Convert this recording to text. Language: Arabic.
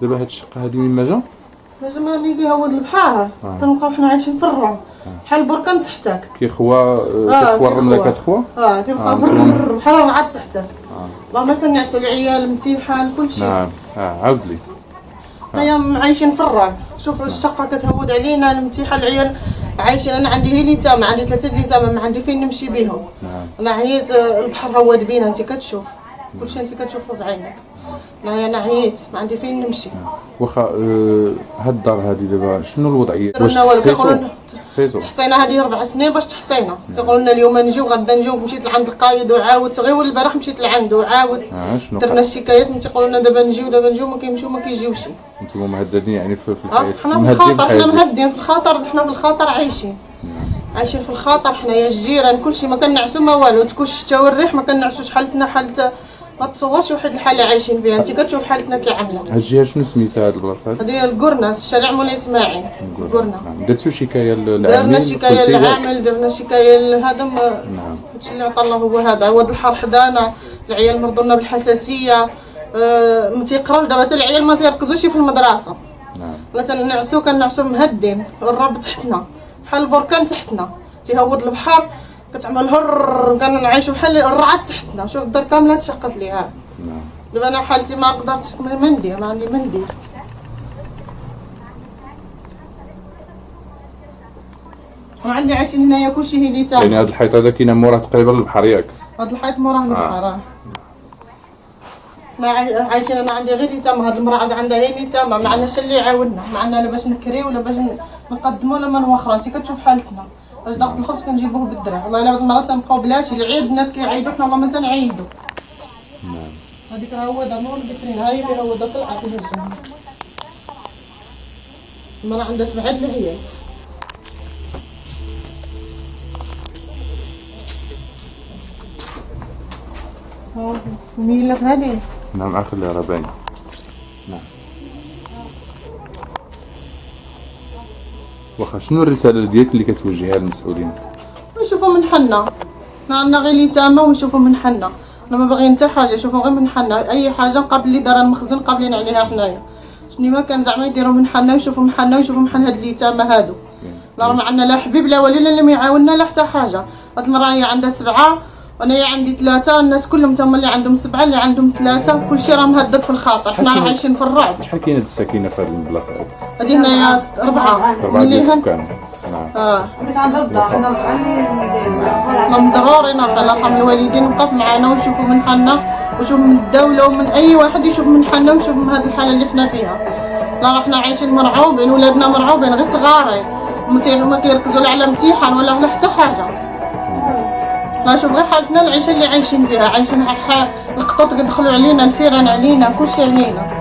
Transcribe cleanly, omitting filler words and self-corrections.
دابا هاد الشقه هادي من جا؟ ما اللي كيهود البحر كنبقاو حنا عايشين في الرعب بحال البركان تحتك كتخوى الرمله كتخوى كنبقاو بحال الرعد تحتك والله ما تنعسوا العيال امتحان كلشي. نعم عاود لي حنايا عايشين في الرعب. شوف الشقه كتهود علينا الامتحان العيال عايشين. انا عندي هي اليتامى عندي 3 اليتامى ما عندي فين نمشي بهم. انا عييت البحر هود بينا انت كتشوف كلشي انت كتشوفه بعينك. انا عييت ما عندي فين نمشي. واخا هاد الدار هادي دابا شنو الوضعيه؟ واش تحسيتو؟ تحصينا هذه 4 سنين باش تحصينا. كيقولوا لنا اليوم نجيو غدا نجيو. مشيت لعند القايد وعاود غير البارح مشيت لعنده وعاود درنا الشكايات. تيقولوا لنا دابا نجيو ما كيمشيو ما كيجيوش. انتم مهددين يعني في الحياه؟ حنا في الخطر. حنا مهدين في الخطر. حنا في الخطر عايشين في الخطر. حنايا الجيران كلشي ما كنعسو ما والو. تكون الشتا والريح ما كنعسوش. حالتنا حالة ما تصورش واحد الحاله عايشين فيها. انت كتشوف حالتنا كي عامله. هاد الجهه شنو سميتها هاد البلاصه هادي؟ هذه الكورناس شارع مولاي اسماعيل. الكورنا. درتو شكايه للعامل؟ درنا شكايه للعامل درنا شكايه لهذا. هادشي اللي عطا الله هو هذا. هو الحر حدانا العيال مرضونا بالحساسيه. ما تيقراوش دابا حتى العيال ما تيركزوش في المدرسه. ولا كنعسو مهدين. الرب تحتنا بحال البركان تحتنا تيهود البحر كتعمل هر. كنعيشوا بحال الرعد تحتنا. شوف الدار كامله تشقت ليها. دابا انا حالتي ما قدرتش ما ندير. ما عندي ما ندير. وعندي عايشين هنايا كلشي هي اللي تاع. يعني هاد الحيط هذا كاين موراه تقريبا البحر ياك؟ هاد الحيط موراه البحر. حنا عايشين. انا عندي غير اليتامى. هاد المراه عندها هي اليتامى. ما عندناش اللي يعاوننا. ما عندنا لا باش نكريو ولا باش نقدموا لا من اخرى. انت كتشوف حالتنا. باش ناخذ الخبز كنجيبوه بالدرهم. والله الا بعض المرات تنبقاو بلاش. العيد الناس كيعيدوا حنا والله ما تنعيدوا. هذيك راه هو مول البترين. هاي اللي هو طلعت الهجه. المراه عندها 7 العيال. مين لك هذه؟ نعم اخر اللي راه باين. نعم. واخا شنو الرساله ديالك اللي كتوجهها للمسؤولين؟ يشوفوا من حنا. عندنا غير اليتامى ويشوفوا من حنا. انا ما باغيين حتى حاجه. يشوفوا غير من حنا. اي حاجه قبل اللي دار المخزن قابلين عليها حنايا. شنو ما كان زعما يديروا من حنا ويشوفوا من حنا ويشوفوا من حنا هاد اليتامى هادو. لا ما عندنا لا حبيب لا ولي لا اللي ما يعاوننا لا حتى حاجه. هاد المراه هي عندها 7 وانا عندي 3. الناس كلهم تما اللي عندهم 7 اللي عندهم 3. كلشي راه مهدد في الخاطر. حنا راه عايشين في الرعب. شحال كاينه الساكنه في هذه البلاصه هذه؟ هذه هنايا 4 ديال السكان. هذيك عندها الدار. حنا نخلي ضروري الله يرحم الوالدين وقف معنا ويشوفوا من حنا ويشوف من الدوله ومن اي واحد يشوف من حنا ويشوف من هذه الحاله اللي حنا فيها. لا راه حنا عايشين مرعوبين. ولادنا مرعوبين غير صغارين. ما كيركزوا لا على امتحان ولا على حتى حاجه. لا شوف غير حالتنا العيشه اللي عايشين فيها. عايشين القطوط كيدخلوا علينا الفيران علينا كلشي علينا.